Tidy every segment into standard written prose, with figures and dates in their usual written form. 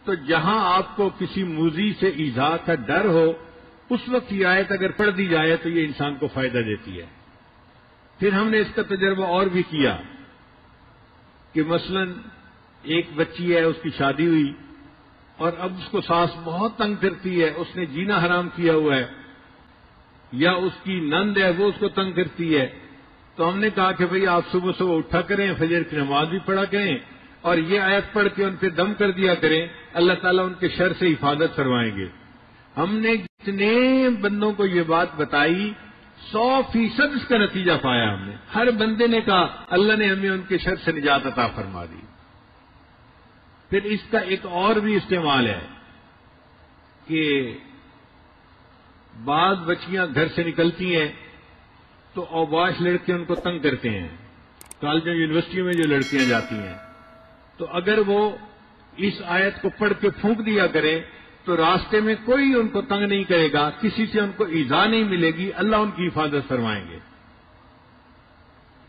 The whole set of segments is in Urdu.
تو جہاں آپ کو کسی موذی سے ایذا کا ڈر ہو اس وقت یہ آیت اگر پڑھ دی جائے تو یہ انسان کو فائدہ دیتی ہے۔ پھر ہم نے اس کا تجربہ اور بھی کیا کہ مثلا ایک بچی ہے، اس کی شادی ہوئی اور اب اس کو ساس بہت تنگ کرتی ہے، اس نے جینا حرام کیا ہوا ہے، یا اس کی نند ہے وہ اس کو تنگ کرتی ہے، تو ہم نے کہا کہ بھئی آپ صبح صبح اٹھا کریں، فجر کی نماز بھی پڑھا کریں اور یہ آیت پڑھ کے ان پہ دم کر دیا کریں، اللہ تعالیٰ ان کے شر سے حفاظت فرمائیں گے۔ ہم نے جتنے بندوں کو یہ بات بتائی 100% اس کا نتیجہ پایا ہم نے۔ ہر بندے نے کہا اللہ نے ہمیں ان کے شر سے نجات عطا فرما دی۔ پھر اس کا ایک اور بھی استعمال ہے کہ بعض بچیاں گھر سے نکلتی ہیں تو اوباش لڑکے ان کو تنگ کرتے ہیں، کالجوں یونیورسٹیوں میں جو لڑکیاں جاتی ہیں، تو اگر وہ اس آیت کو پڑھ کے پھونک دیا کریں تو راستے میں کوئی ان کو تنگ نہیں کرے گا، کسی سے ان کو ایذا نہیں ملے گی، اللہ ان کی حفاظت فرمائیں گے۔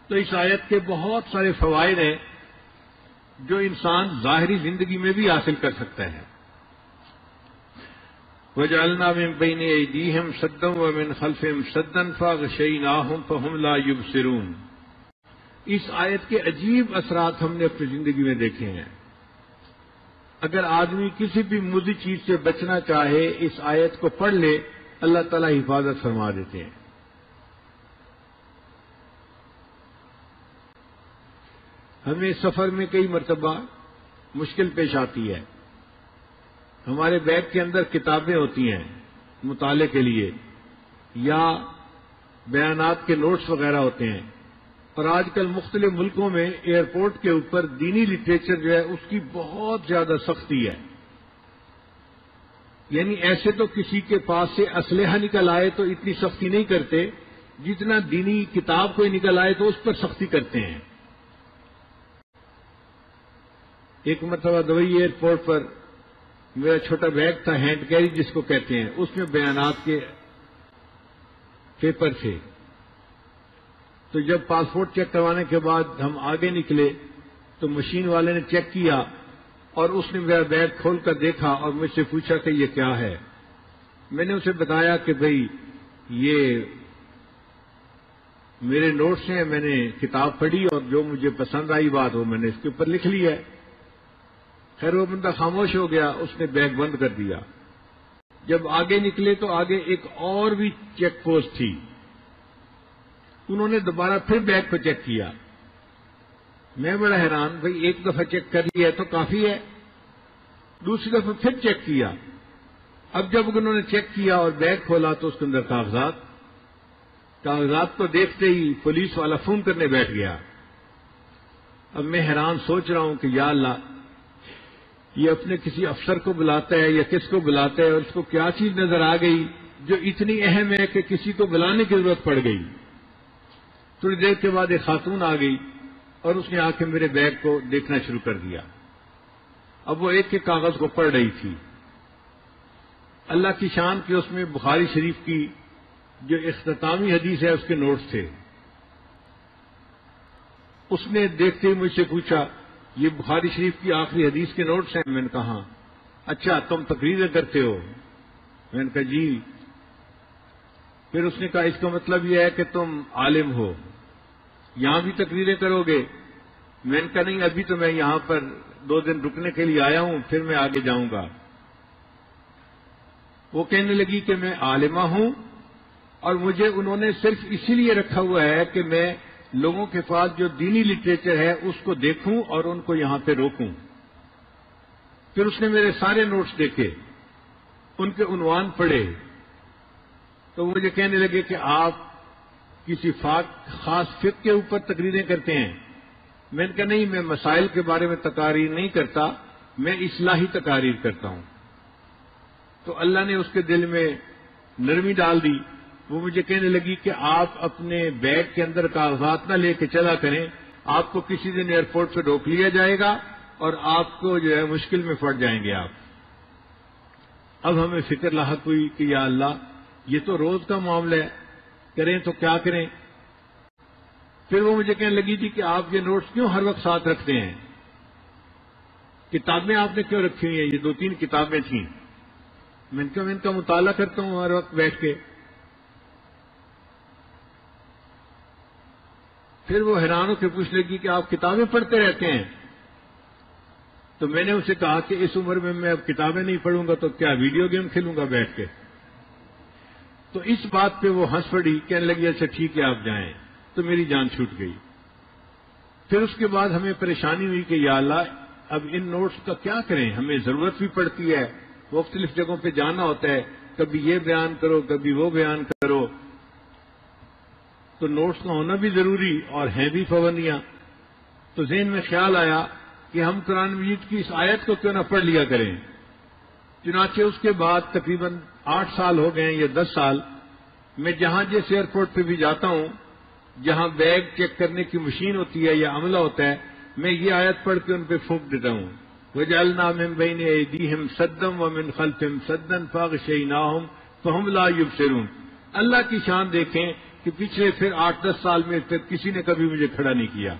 تو اس آیت کے بہت سارے فوائد ہیں جو انسان ظاہری زندگی میں بھی حاصل کر سکتا ہے۔ وَجَعَلْنَا مِن بَيْنِ أَيْدِيهِمْ سَدًّا وَمِنْ خَلْفِهِمْ سَدًّا فَأَغْشَيْنَاهُمْ فَهُمْ لَا يُبْصِرُونَ۔ اس آیت کے عجیب اثرات ہم نے اپنی زندگی میں دیکھے ہیں۔ اگر آدمی کسی بھی مضر چیز سے بچنا چاہے اس آیت کو پڑھ لے، اللہ تعالیٰ حفاظت فرما دیتے ہیں۔ ہمیں سفر میں کئی مرتبہ مشکل پیش آتی ہے۔ ہمارے بیگ کے اندر کتابیں ہوتی ہیں مطالعے کے لیے یا بیانات کے نوٹس وغیرہ ہوتے ہیں، اور آج کل مختلف ملکوں میں ایئرپورٹ کے اوپر دینی لٹریچر جو ہے اس کی بہت زیادہ سختی ہے۔ یعنی ایسے تو کسی کے پاس سے اسلحہ نکل آئے تو اتنی سختی نہیں کرتے، جتنا دینی کتاب کوئی نکل آئے تو اس پر سختی کرتے ہیں۔ ایک مرتبہ دبئی ایئرپورٹ پر میرا چھوٹا بیگ تھا، ہینڈ کیری جس کو کہتے ہیں، اس میں بیانات کے پیپر تھے۔ تو جب پاسپورٹ چیک کروانے کے بعد ہم آگے نکلے تو مشین والے نے چیک کیا اور اس نے میرا بیگ کھول کر دیکھا اور مجھ سے پوچھا کہ یہ کیا ہے۔ میں نے اسے بتایا کہ بھئی یہ میرے نوٹس ہیں، میں نے کتاب پڑھی اور جو مجھے پسند آئی بات وہ میں نے اس کے اوپر لکھ لی ہے۔ خیر وہ بندہ خاموش ہو گیا، اس نے بیگ بند کر دیا۔ جب آگے نکلے تو آگے ایک اور بھی چیک پوسٹ تھی، انہوں نے دوبارہ پھر بیگ کو چیک کیا۔ میں بڑا حیران، بھئی ایک دفعہ چیک کر لیا تو کافی ہے، دوسری دفعہ پھر چیک کیا۔ اب جب انہوں نے چیک کیا اور بیگ کھولا تو اس کے اندر کاغذات کو دیکھتے ہی پولیس والا فون کرنے بیٹھ گیا۔ اب میں حیران سوچ رہا ہوں کہ یا اللہ، یہ اپنے کسی افسر کو بلاتا ہے یا کس کو بلاتا ہے اور اس کو کیا چیز نظر آ گئی جو اتنی اہم ہے کہ کسی کو بلانے کی ضرورت پڑ گئی۔ تھوڑی دیر کے بعد ایک خاتون آ گئی اور اس نے آ کے میرے بیگ کو دیکھنا شروع کر دیا۔ اب وہ ایک کے کاغذ کو پڑھ رہی تھی۔ اللہ کی شان کہ اس میں بخاری شریف کی جو اختتامی حدیث ہے اس کے نوٹس تھے۔ اس نے دیکھتے ہی مجھ سے پوچھا یہ بخاری شریف کی آخری حدیث کے نوٹس ہیں؟ میں نے کہا اچھا تم تقریریں کرتے ہو؟ میں نے کہا جی۔ پھر اس نے کہا اس کا مطلب یہ ہے کہ تم عالم ہو، یہاں بھی تقریریں کرو گے؟ میں نے کہا نہیں، ابھی تو میں یہاں پر 2 دن رکنے کے لیے آیا ہوں، پھر میں آگے جاؤں گا۔ وہ کہنے لگی کہ میں عالمہ ہوں اور مجھے انہوں نے صرف اسی لیے رکھا ہوا ہے کہ میں لوگوں کے پاس جو دینی لٹریچر ہے اس کو دیکھوں اور ان کو یہاں پہ روکوں۔ پھر اس نے میرے سارے نوٹس دیکھے، ان کے عنوان پڑھے، تو مجھے کہنے لگے کہ آپ کسی خاص فقہ کے اوپر تقریریں کرتے ہیں؟ میں نے کہا نہیں، میں مسائل کے بارے میں تقاریر نہیں کرتا، میں اصلاحی تقاریر کرتا ہوں۔ تو اللہ نے اس کے دل میں نرمی ڈال دی۔ وہ مجھے کہنے لگی کہ آپ اپنے بیگ کے اندر کاغذات نہ لے کے چلا کریں، آپ کو کسی دن ایئرپورٹ پہ روک لیا جائے گا اور آپ کو جو ہے مشکل میں پڑ جائیں گے آپ۔ اب ہمیں فکر لاحق ہوئی کہ یا اللہ، یہ تو روز کا معاملہ ہے، کریں تو کیا کریں؟ پھر وہ مجھے کہنے لگی تھی کہ آپ یہ نوٹس کیوں ہر وقت ساتھ رکھتے ہیں؟ کتابیں آپ نے کیوں رکھی ہوئی ہیں؟ یہ 2-3 کتابیں تھیں. میں ان کا مطالعہ کرتا ہوں ہر وقت بیٹھ کے. پھر وہ حیران ہو کے پوچھ لگی کہ آپ کتابیں پڑھتے رہتے ہیں؟ تو میں نے اسے کہا کہ اس عمر میں اب کتابیں نہیں پڑھوں گا تو کیا ویڈیو گیم کھیلوں گا بیٹھ کے؟ تو اس بات پہ وہ ہنس پڑی، کہنے لگی اچھا ٹھیک ہے آپ جائیں. تو میری جان چھوٹ گئی. پھر اس کے بعد ہمیں پریشانی ہوئی کہ یا اللہ اب ان نوٹس کا کیا کریں، ہمیں ضرورت بھی پڑتی ہے، مختلف جگہوں پہ جانا ہوتا ہے، کبھی یہ بیان کرو کبھی وہ بیان کرو، تو نوٹس کا ہونا بھی ضروری اور ہیں بھی پابندیاں. تو ذہن میں خیال آیا کہ ہم قرآن مجید کی اس آیت کو کیوں نہ پڑھ لیا کریں. چنانچہ اس کے بعد تقریباً 8 سال ہو گئے ہیں یا 10 سال، میں جہاں جس ایئرپورٹ پہ بھی جاتا ہوں، جہاں بیگ چیک کرنے کی مشین ہوتی ہے یا عملہ ہوتا ہے، میں یہ آیت پڑھ کے ان پہ پھونک دیتا ہوں، وَجَعَلْنَا مِن بَيْنِ أَيْدِيهِمْ سَدًّا وَمِنْ خَلْفِهِمْ سَدًّا فَأَغْشَيْنَاهُمْ فَهُمْ لَا يُبْصِرُونَ. اللہ کی شان دیکھیں کہ پچھلے پھر 8-10 سال میں پھر کسی نے کبھی مجھے کھڑا نہیں کیا.